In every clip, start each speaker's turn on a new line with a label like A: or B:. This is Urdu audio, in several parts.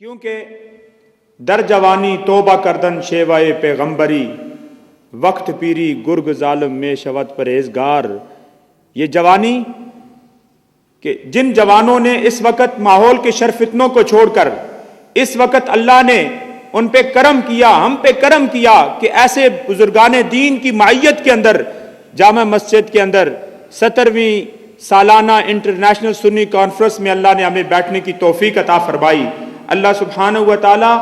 A: کیونکہ در جوانی توبہ کردن شیوائے پیغمبری، وقت پیری گرگ ظالم میں شود پرہیزگار۔ یہ جوانی کہ جن جوانوں نے اس وقت ماحول کے شر فتنوں کو چھوڑ کر اس وقت اللہ نے ان پہ کرم کیا، ہم پہ کرم کیا کہ ایسے بزرگان دین کی معیت کے اندر جامع مسجد کے اندر 17ویں سالانہ انٹرنیشنل سنی کانفرنس میں اللہ نے ہمیں بیٹھنے کی توفیق عطا فرمائی۔ اللہ سبحانہ و تعالی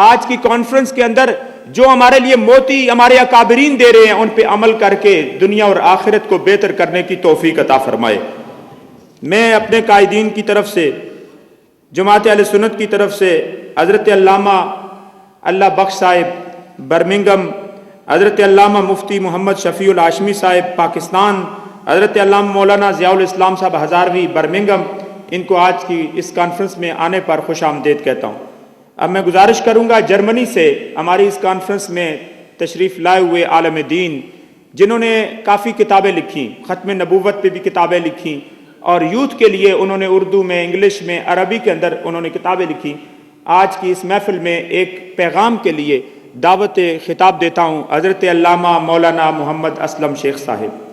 A: آج کی کانفرنس کے اندر جو ہمارے لیے موتی ہمارے اکابرین دے رہے ہیں ان پہ عمل کر کے دنیا اور آخرت کو بہتر کرنے کی توفیق عطا فرمائے۔ میں اپنے قائدین کی طرف سے، جماعت اہل سنت کی طرف سے حضرت علامہ اللہ بخش صاحب برمنگم، حضرت علامہ مفتی محمد شفیع الہاشمی صاحب پاکستان، حضرت علامہ مولانا ضیاء الاسلام صاحب ہزاروی برمنگم، ان کو آج کی اس کانفرنس میں آنے پر خوش آمدید کہتا ہوں۔ اب میں گزارش کروں گا جرمنی سے ہماری اس کانفرنس میں تشریف لائے ہوئے عالم دین جنہوں نے کافی کتابیں لکھی، ختم نبوت پہ بھی کتابیں لکھی، اور یوتھ کے لیے انہوں نے اردو میں، انگلش میں، عربی کے اندر انہوں نے کتابیں لکھی۔ آج کی اس محفل میں ایک پیغام کے لیے دعوت خطاب دیتا ہوں حضرت علامہ مولانا محمد اسلم شیخ صاحب۔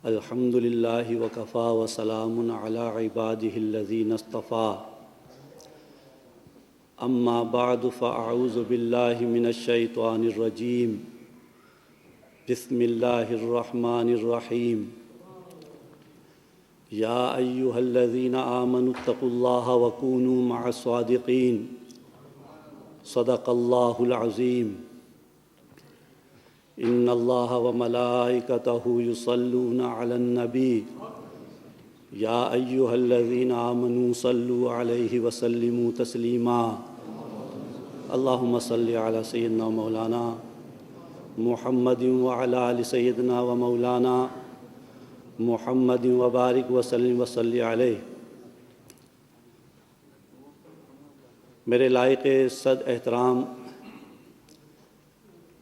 B: الحمد للہ وکفا وسلام علی عبادہ الذین اصطفیٰ، اما بعد فاعوذ باللہ من الشیطان الرجیم، بسم اللہ الرحمن الرحیم۔ یا ایہا الذین آمنوا اتقوا اللہ وکونوا مع الصادقین، صدق اللہ العظیم۔ ان اللہ وملائکتہ یصلون علی النبی، یا ایہا الذین آمنوا صلوا علیہ وسلموا تسلیما۔ اللہم صل علی سیدنا مولانا محمد وعلی آل سیدنا و مولانا محمد وبارک وسلم وصلی علیہ۔ میرے لائق صد احترام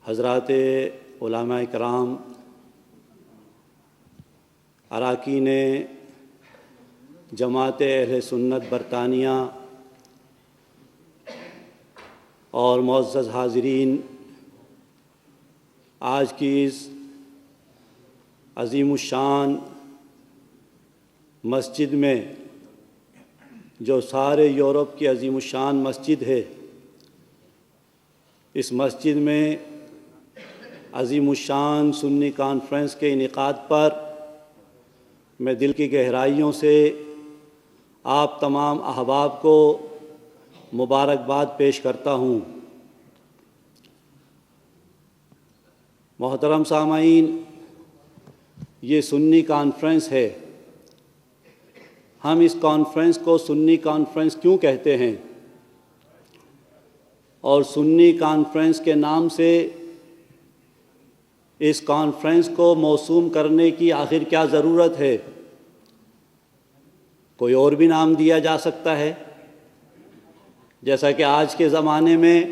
B: حضرات علماء کرام، اراکین جماعت اہل سنت برطانیہ اور معزز حاضرین، آج کی اس عظیم الشان مسجد میں جو سارے یورپ کی عظیم الشان مسجد ہے، اس مسجد میں عظیم الشان سنی کانفرنس کے انعقاد پر میں دل کی گہرائیوں سے آپ تمام احباب کو مبارکباد پیش کرتا ہوں۔ محترم سامعین، یہ سنی کانفرنس ہے۔ ہم اس کانفرنس کو سنی کانفرنس کیوں کہتے ہیں، اور سنی کانفرنس کے نام سے اس کانفرنس کو موسوم کرنے کی آخر کیا ضرورت ہے؟ کوئی اور بھی نام دیا جا سکتا ہے، جیسا کہ آج کے زمانے میں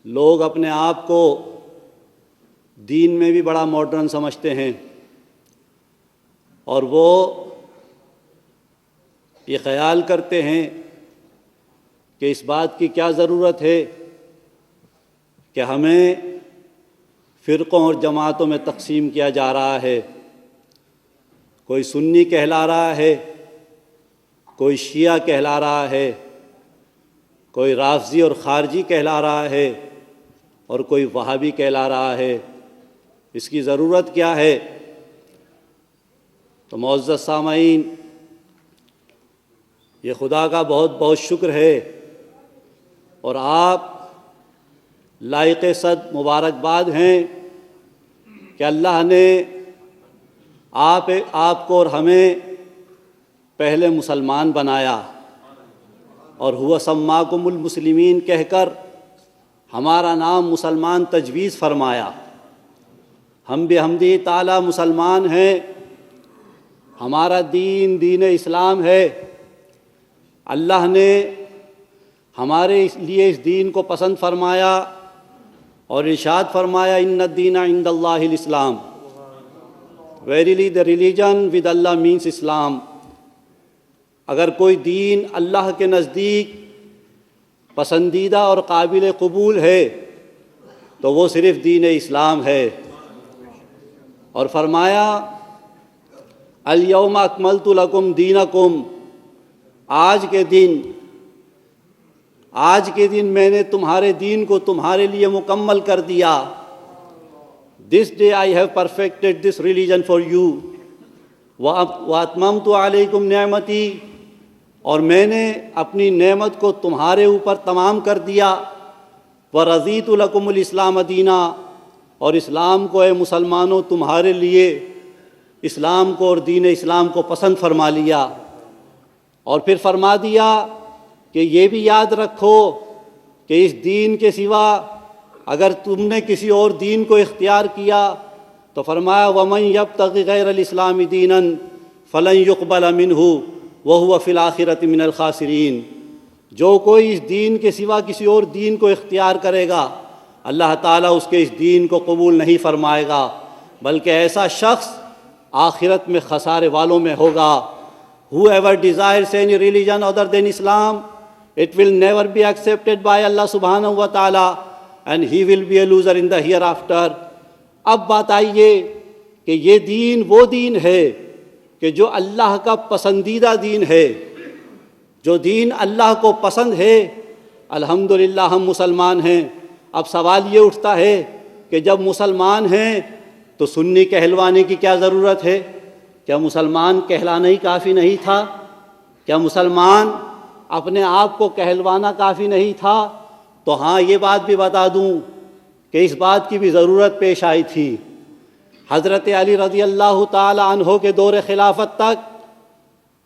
B: لوگ اپنے آپ کو دین میں بھی بڑا ماڈرن سمجھتے ہیں، اور وہ یہ خیال کرتے ہیں کہ اس بات کی کیا ضرورت ہے کہ ہمیں فرقوں اور جماعتوں میں تقسیم کیا جا رہا ہے۔ کوئی سنی کہلا رہا ہے، کوئی شیعہ کہلا رہا ہے، کوئی رافضی اور خارجی کہلا رہا ہے، اور کوئی وہابی کہلا رہا ہے۔ اس کی ضرورت کیا ہے؟ تو معزز سامعین، یہ خدا کا بہت بہت شکر ہے، اور آپ لائق صد مبارکباد ہیں کہ اللہ نے آپ کو اور ہمیں پہلے مسلمان بنایا، اور ہوا سماکم المسلمین کہہ کر ہمارا نام مسلمان تجویز فرمایا۔ ہم بحمدہ تعالی مسلمان ہیں، ہمارا دین دین اسلام ہے، اللہ نے ہمارے لیے اس دین کو پسند فرمایا اور ارشاد فرمایا ان الدین عند اللہ الاسلام. Verily the religion with Allah means Islam. اگر کوئی دین اللہ کے نزدیک پسندیدہ اور قابل قبول ہے تو وہ صرف دین اسلام ہے. اور فرمایا الیوم اکملت لکم دینکم، آج کے دن میں نے تمہارے دین کو تمہارے لیے مکمل کر دیا. This day I have perfected this religion for you. وَأَتْمَمْتُ عَلَيْكُمْ نِعْمَتِي، اور میں نے اپنی نعمت کو تمہارے اوپر تمام کر دیا. وَرَضِيتُ لَكُمُ الْإِسْلَامَ دِينًا، اور اسلام کو اے مسلمانوں تمہارے لیے اسلام کو اور دین اسلام کو پسند فرما لیا. اور پھر فرما دیا کہ یہ بھی یاد رکھو کہ اس دین کے سوا اگر تم نے کسی اور دین کو اختیار کیا تو فرمایا وَمَنْ يَبْتَغِ غَيْرَ الْإِسْلَامِ دِينًا فَلَنْ يُقْبَلَ مِنْهُ وَهُوَ فِي الْآخِرَةِ مِنَ الْخَاسِرِينَ. جو کوئی اس دین کے سوا کسی اور دین کو اختیار کرے گا اللہ تعالیٰ اس کے اس دین کو قبول نہیں فرمائے گا، بلکہ ایسا شخص آخرت میں خسارے والوں میں ہوگا. Whoever desires any religion other than Islam, it will never be accepted by Allah subhanahu wa ta'ala and he will be a loser in the hereafter. اب بات آئیے کہ یہ دین وہ دین ہے کہ جو اللہ کا پسندیدہ دین ہے، جو دین اللہ کو پسند ہے. الحمدللہ ہم مسلمان ہیں. اب سوال یہ اٹھتا ہے کہ جب مسلمان ہیں تو سنی کہلوانے کی کیا ضرورت ہے؟ کیا مسلمان کہلانا ہی کافی نہیں تھا؟ کیا مسلمان اپنے آپ کو کہلوانا کافی نہیں تھا؟ تو ہاں یہ بات بھی بتا دوں کہ اس بات کی بھی ضرورت پیش آئی تھی. حضرت علی رضی اللہ تعالی عنہ کے دور خلافت تک،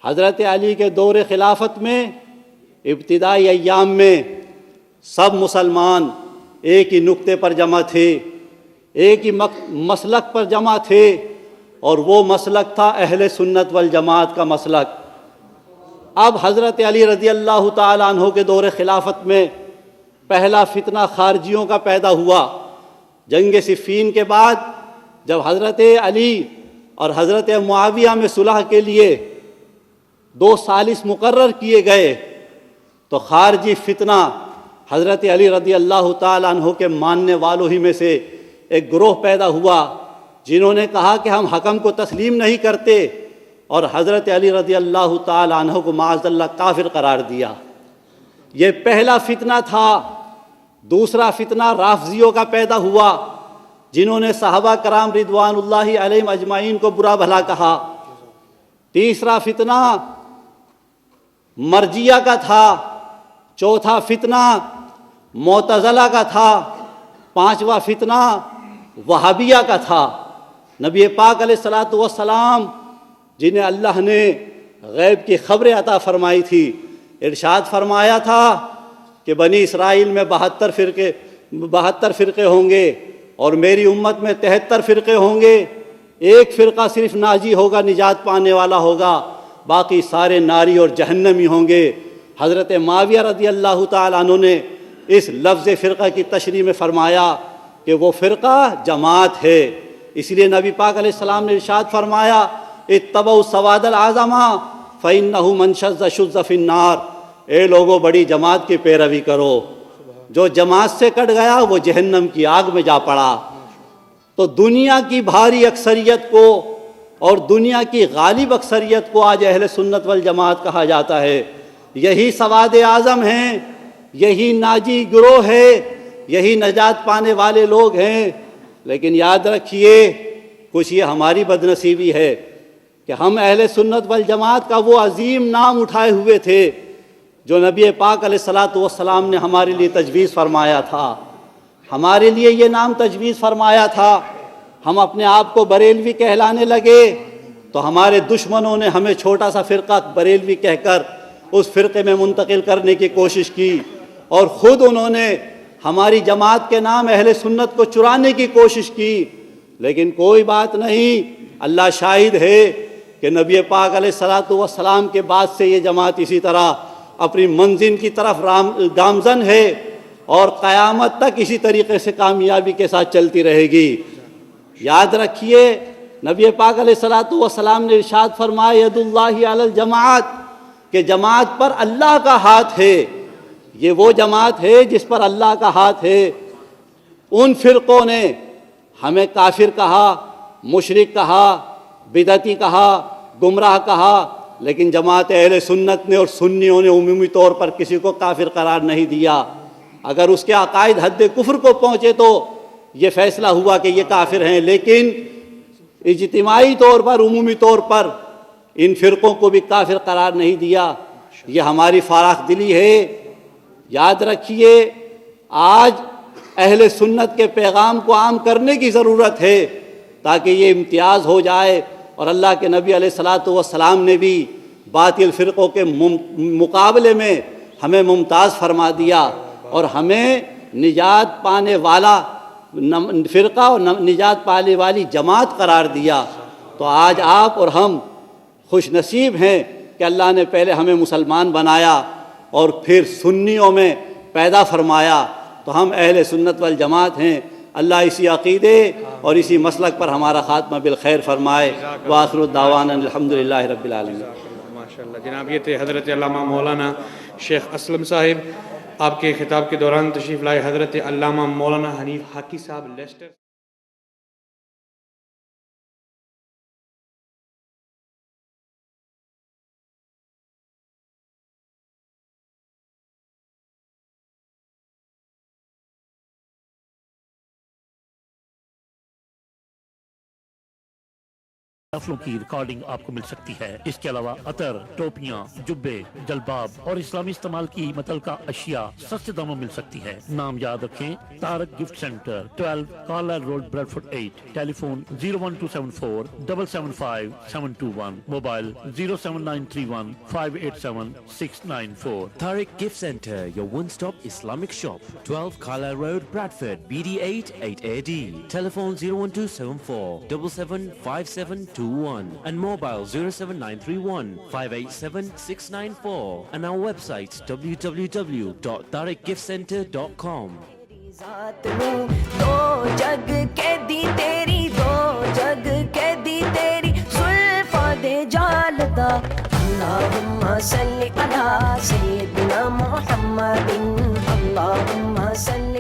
B: حضرت علی کے دور خلافت میں ابتدائی ایام میں سب مسلمان ایک ہی نقطے پر جمع تھے، ایک ہی مسلک پر جمع تھے، اور وہ مسلک تھا اہل سنت والجماعت کا مسلک. اب حضرت علی رضی اللہ تعالی عنہ کے دور خلافت میں پہلا فتنہ خارجیوں کا پیدا ہوا. جنگ صفین کے بعد جب حضرت علی اور حضرت معاویہ میں صلح کے لیے 2 ثالث مقرر کیے گئے تو خارجی فتنہ حضرت علی رضی اللہ تعالی عنہ کے ماننے والوں ہی میں سے ایک گروہ پیدا ہوا جنہوں نے کہا کہ ہم حکم کو تسلیم نہیں کرتے، اور حضرت علی رضی اللہ تعالی عنہ کو معاذ اللہ کافر قرار دیا. یہ پہلا فتنہ تھا. دوسرا فتنہ رافضیوں کا پیدا ہوا جنہوں نے صحابہ کرام رضوان اللہ علیہم اجمعین کو برا بھلا کہا. تیسرا فتنہ مرجیہ کا تھا. چوتھا فتنہ معتزلہ کا تھا. پانچواں فتنہ وہابیہ کا تھا. نبی پاک علیہ الصلوۃ والسلام جنہیں اللہ نے غیب کی خبریں عطا فرمائی تھی، ارشاد فرمایا تھا کہ بنی اسرائیل میں 72 فرقے ہوں گے اور میری امت میں 73 فرقے ہوں گے. ایک فرقہ صرف ناجی ہوگا، نجات پانے والا ہوگا، باقی سارے ناری اور جہنمی ہوں گے. حضرت معاویہ رضی اللہ تعالیٰ عنہ نے اس لفظ فرقہ کی تشریح میں فرمایا کہ وہ فرقہ جماعت ہے. اس لیے نبی پاک علیہ السلام نے ارشاد فرمایا اتبعوا السواد الاعظم فإنہ من شذ شذ فی النار. اے لوگوں بڑی جماعت کی پیروی کرو، جو جماعت سے کٹ گیا وہ جہنم کی آگ میں جا پڑا. تو دنیا کی بھاری اکثریت کو اور دنیا کی غالب اکثریت کو آج اہل سنت والجماعت کہا جاتا ہے. یہی سواد اعظم ہیں، یہی ناجی گروہ ہے، یہی نجات پانے والے لوگ ہیں. لیکن یاد رکھیے کچھ یہ ہماری بدنصیبی ہے کہ ہم اہل سنت والجماعت کا وہ عظیم نام اٹھائے ہوئے تھے جو نبی پاک علیہ الصلوۃ والسلام نے ہمارے لیے تجویز فرمایا تھا. ہمارے لیے یہ نام تجویز فرمایا تھا. ہم اپنے آپ کو بریلوی کہلانے لگے تو ہمارے دشمنوں نے ہمیں چھوٹا سا فرقہ بریلوی کہہ کر اس فرقے میں منتقل کرنے کی کوشش کی، اور خود انہوں نے ہماری جماعت کے نام اہل سنت کو چرانے کی کوشش کی. لیکن کوئی بات نہیں، اللہ شاہد ہے کہ نبی پاک علیہ الصلوۃ والسلام کے بعد سے یہ جماعت اسی طرح اپنی منزل کی طرف گامزن ہے اور قیامت تک اسی طریقے سے کامیابی کے ساتھ چلتی رہے گی۔ یاد رکھیے نبی پاک علیہ الصلوۃ والسلام نے ارشاد فرمایا ید اللہ علی الجماعت، کہ جماعت پر اللہ کا ہاتھ ہے۔ یہ وہ جماعت ہے جس پر اللہ کا ہاتھ ہے۔ ان فرقوں نے ہمیں کافر کہا، مشرک کہا، بدعتی کہا، گمراہ کہا، لیکن جماعت اہل سنت نے اور سنیوں نے عمومی طور پر کسی کو کافر قرار نہیں دیا۔ اگر اس کے عقائد حد کفر کو پہنچے تو یہ فیصلہ ہوا کہ یہ کافر ہیں، لیکن اجتماعی طور پر، عمومی طور پر ان فرقوں کو بھی کافر قرار نہیں دیا۔ یہ ہماری فراخ دلی ہے۔ یاد رکھیے آج اہل سنت کے پیغام کو عام کرنے کی ضرورت ہے تاکہ یہ امتیاز ہو جائے، اور اللہ کے نبی علیہ الصلوۃ والسلام نے بھی باطل فرقوں کے مقابلے میں ہمیں ممتاز فرما دیا اور ہمیں نجات پانے والا فرقہ اور نجات پانے والی جماعت قرار دیا۔ تو آج آپ اور ہم خوش نصیب ہیں کہ اللہ نے پہلے ہمیں مسلمان بنایا اور پھر سنیوں میں پیدا فرمایا، تو ہم اہل سنت والجماعت ہیں۔ اللہ اسی عقیدے اور اسی مسلک پر ہمارا خاتمہ بالخیر فرمائے۔ وآخر الدعوانا الحمدللہ رب العالمین۔
A: ماشاءاللہ جناب، یہ تھے حضرت علامہ مولانا شیخ اسلم صاحب۔ آپ کے خطاب کے دوران تشریف لائے حضرت علامہ مولانا حنیف حاقی صاحب لیسٹر۔
C: محفلوں کی ریکارڈنگ آپ کو مل سکتی ہے۔ اس کے علاوہ عطر، ٹوپیاں، جبے، جلباب اور اسلامی استعمال کی متعلقہ اشیاء سستے داموں مل سکتی ہے۔ نام یاد رکھیں، Tariq gift centre, 12 Carlyle road, Bradford 8۔ Tele phone 01274 775 721، mobile 07931 587 694۔
D: Tariq Gift Center, your one-stop Islamic shop. 12 Carlisle Road, Bradford, BD8 8AD. Telephone 01274 775721 and mobile 07931 587 694 and our website www.tariqgiftcenter.com.
E: ذات میں دو جگ کے دی تیری، دو جگ کے دی تیری زلفاں دے جالدا۔ اللہم صلی علی سیدنا محمد، اللہم صلی